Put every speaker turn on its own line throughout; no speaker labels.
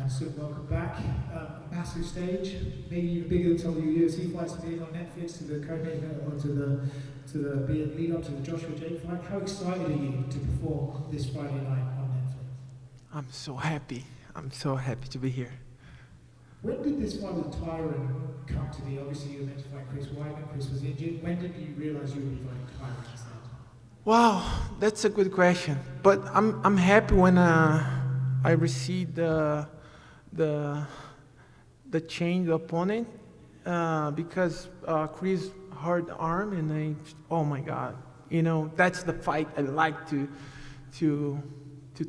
Silva, welcome back. Massive stage, maybe even bigger than some of your UFC fights being on Netflix to the co-main event or to the lead up to the Joshua Jake fight. How excited are you to perform this Friday night on Netflix?
I'm so happy. I'm so happy to be here.
When did this fight with Tyron come to be? Obviously, you were meant to fight Chris Weidman. Chris was injured. When did you realize you would be fighting Tyron instead?
Wow, that's a good question. But I'm happy when I received the change opponent because Chris hurt arm and oh my God, that's the fight I like to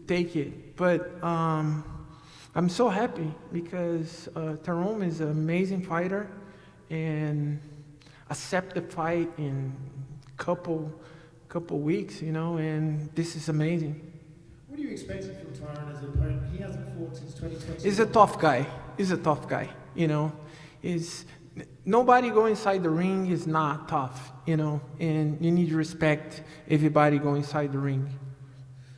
take it. But I'm so happy because Tyron is an amazing fighter and accept the fight in couple weeks, and this is amazing.
What are you expecting from Tyron as an opponent? He hasn't fought since 2020.
He's a tough guy. Is nobody go inside the ring is not tough, and you need to respect everybody go inside the ring.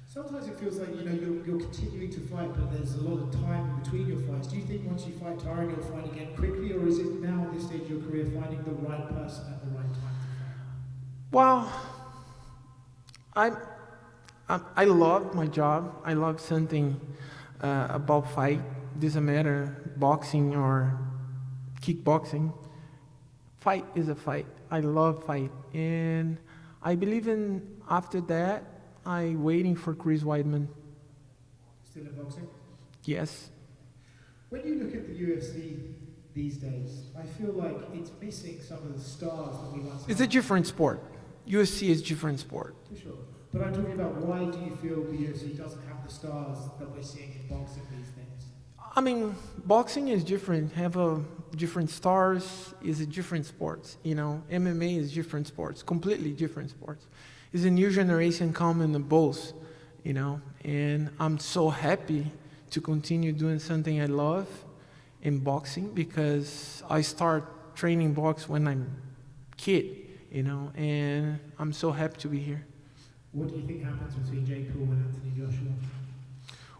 Sometimes it feels like you're continuing to fight, but there's a lot of time in between your fights. Do you think once you fight Tyron, you'll fight again quickly, or is it now at this stage of your career finding the right person at the right time to fight?
Well, I love my job. I love something about fight. Doesn't matter boxing or kickboxing. Fight is a fight. I love fight, and I believe in after that. I waiting for Chris Weidman.
Still in boxing?
Yes.
When you look at the UFC these days, I feel like it's missing some of the stars that we once had.
It's a different sport. UFC is different sport.
For sure. But I'm talking about why do you feel the UFC doesn't have the stars that we're seeing in boxing these days?
I mean, boxing is different. Have a different stars. Is a different sports. MMA is different sports. Completely different sports. It's a new generation coming in both. And I'm so happy to continue doing something I love in boxing because I start training box when I'm kid. And I'm so happy to be here.
What do you think happens between Jake Paul and Anthony Joshua?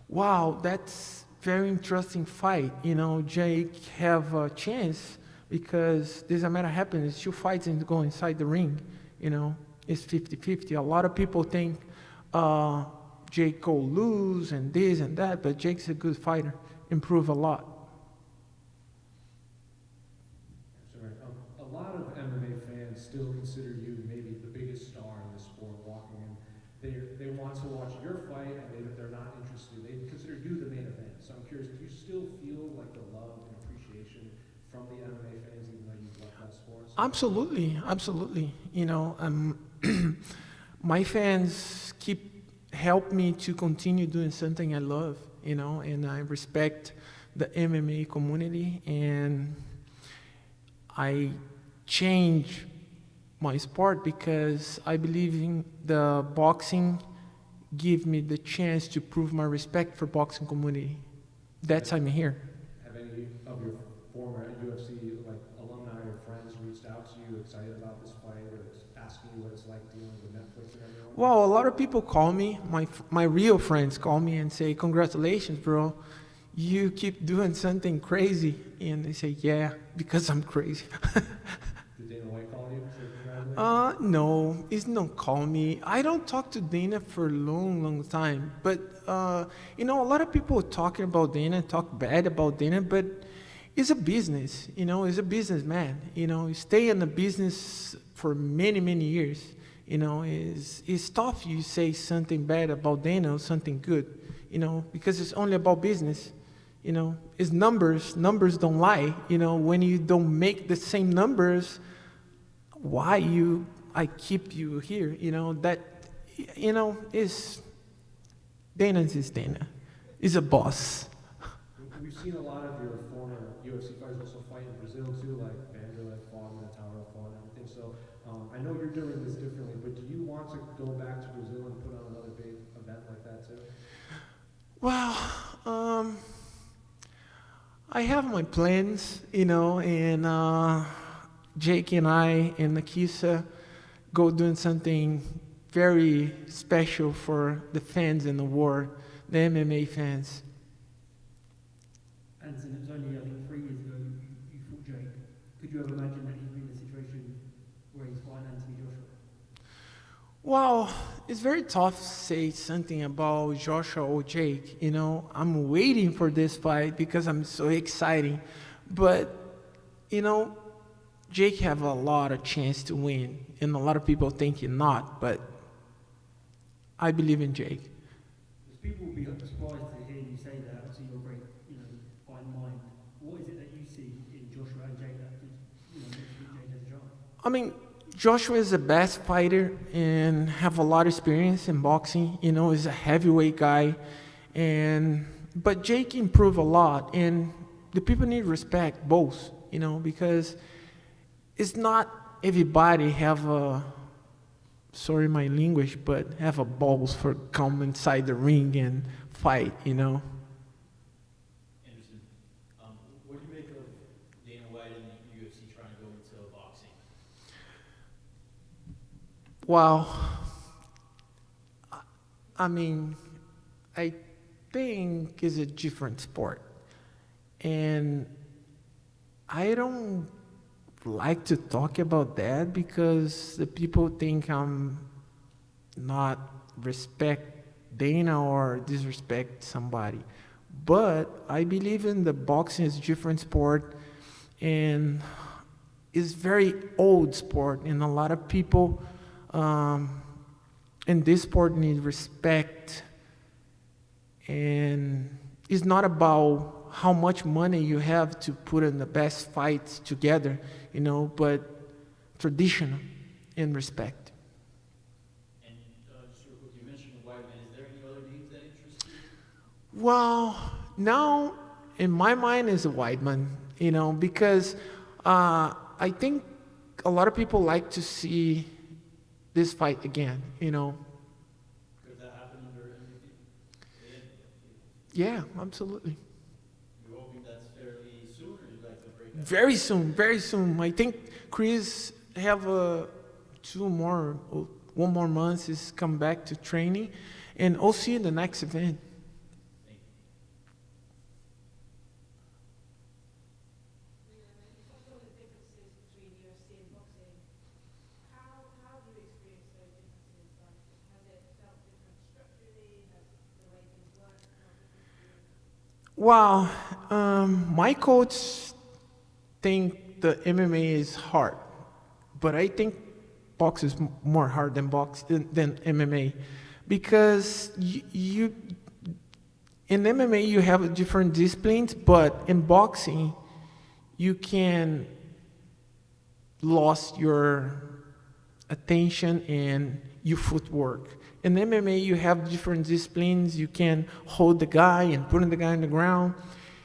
Wow, that's very interesting fight. Jake have a chance because doesn't matter happens. Two fights and go inside the ring. It's 50-50. A lot of people think Jake will lose and this and that, but Jake's a good fighter. Improve a lot.
A lot of MMA fans still consider you maybe the biggest star in the sport walking in. They want to watch your fight, and they're not interested. They consider you the main event. So I'm curious, do you still feel like the love and appreciation from the MMA fans, even though you've left that sport?
Absolutely. My fans help me to continue doing something I love, and I respect the MMA community, and I change my sport because I believe in the boxing give me the chance to prove my respect for boxing community. That's why I'm here.
Have any of your former UFC alumni or friends reached out to you excited about this fight or asking you what it's like dealing with Netflix and everyone?
Well, a lot of people call me, my real friends call me and say, congratulations, bro. You keep doing something crazy. And they say, yeah, because I'm crazy.
Did Dana White call you?
No, he's not call me. I don't talk to Dana for a long time. But, a lot of people talking about Dana, talk bad about Dana, but it's a business, he's a businessman. He stay in the business for many years. It's tough you say something bad about Dana or something good, because it's only about business. It's numbers don't lie. When you don't make the same numbers, why I keep you here? That is Dana's is Dana. He's a boss.
We've seen a lot of your former UFC fighters also fight in Brazil too, like Vanderlei fought and Tauro fought and everything. So I know you're doing this differently, but do you want to go back to Brazil and put on another big event like that too?
Well, I have my plans, and Jake and I and Nakisa go doing something very special for the fans in the world, the MMA fans.
Anderson, it was only, I think, 3 years ago you fought Jake. Could you ever imagine that he'd be in a situation where he's fighting Anthony Joshua?
Well, it's very tough to say something about Joshua or Jake. You know, I'm waiting for this fight because I'm so excited. But, you know, Jake have a lot of chance to win, and a lot of people think he not. But I believe in Jake.
Because people will be surprised to hear you say that. Obviously, you're a great, fighting mind. What is it that you see in Joshua and Jake that could, makes you think Jake has a chance?
I mean, Joshua is the best fighter and have a lot of experience in boxing. You know, he's a heavyweight guy, but Jake improved a lot, and the people need to respect both. You know, because it's not everybody have a, sorry my language, but have a balls for come inside the ring and fight. You know.
Anderson, what do you make of Dana White and the UFC trying to go into boxing?
Well, I mean, I think it's a different sport. And I don't like to talk about that because the people think I'm not respect Dana or disrespect somebody. But I believe in the boxing is a different sport and it's very old sport, and a lot of people in this sport need respect, and it's not about how much money you have to put in the best fights together, but traditional and respect.
And just real quick, you mentioned Weidman. Is there any other names that interest you?
Well, now in my mind is a Weidman, because I think a lot of people like to see this fight again,
Could that happen under MVP?
Yeah, absolutely.
You're hoping that's fairly soon, or you'd like to break that?
Very soon, very soon. I think Chris have one more month is come back to training, and I'll see you in the next event.
Thank you.
What are the differences between UFC and boxing? How have you experienced those differences? Like, has it felt different structurally? Has the way things work felt different for you?
Well, my coach think the MMA is hard, but I think box is more hard than than MMA, because you in MMA you have different disciplines, but in boxing you can lose your attention and your footwork. In MMA you have different disciplines. You can hold the guy and put the guy on the ground.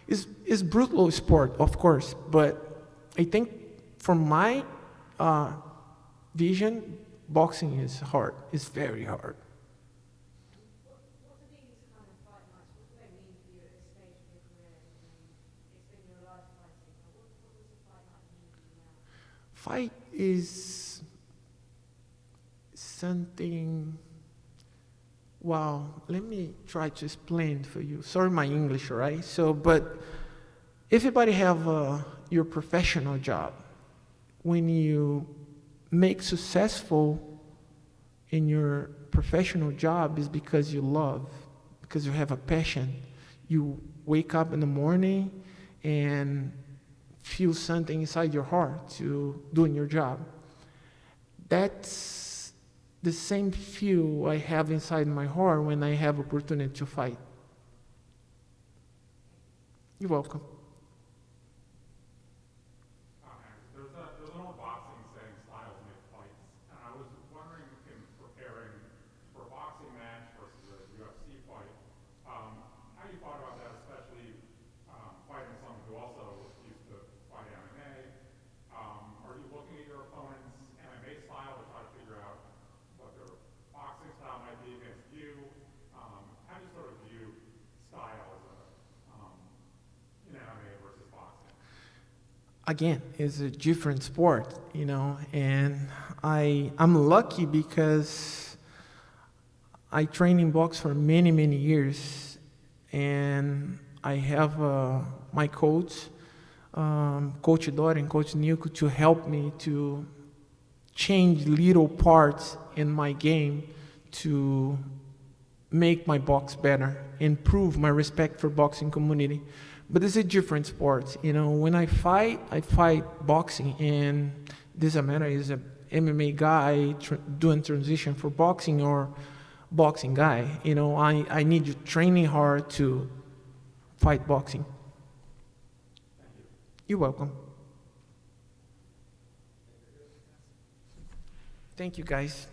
It's brutal sport, of course, but I think from my vision, boxing is hard. It's very hard.
What do these kind of fight nights, what do they mean for you at this stage of your career? It's been your life fighting. What does a fight night mean to you now?
Fight is something. Wow, let me try to explain for you. Sorry, my English, right? But everybody have your professional job. When you make successful in your professional job is because you love, because you have a passion. You wake up in the morning and feel something inside your heart to doing your job. That's the same feel I have inside my heart when I have opportunity to fight. You're welcome.
There's an old boxing saying, styles make fights. And I was wondering, in preparing for a boxing match versus a UFC fight, how you thought about that, especially fighting someone who also used to fight MMA. Are you looking at your opponent's MMA style to try to figure out what their boxing style might be against you? How do you sort of view style as in MMA versus boxing?
Again, it's a different sport, and I'm lucky because I trained in box for many, many years, and I have my coach, Coach Dori and Coach Nico, to help me to change little parts in my game to make my box better, improve my respect for boxing community. But it's a different sport. You know, when I fight boxing, and doesn't matter is a MMA guy doing transition for boxing or boxing guy. You know, I need you training hard to fight boxing. You're welcome. Thank you, guys.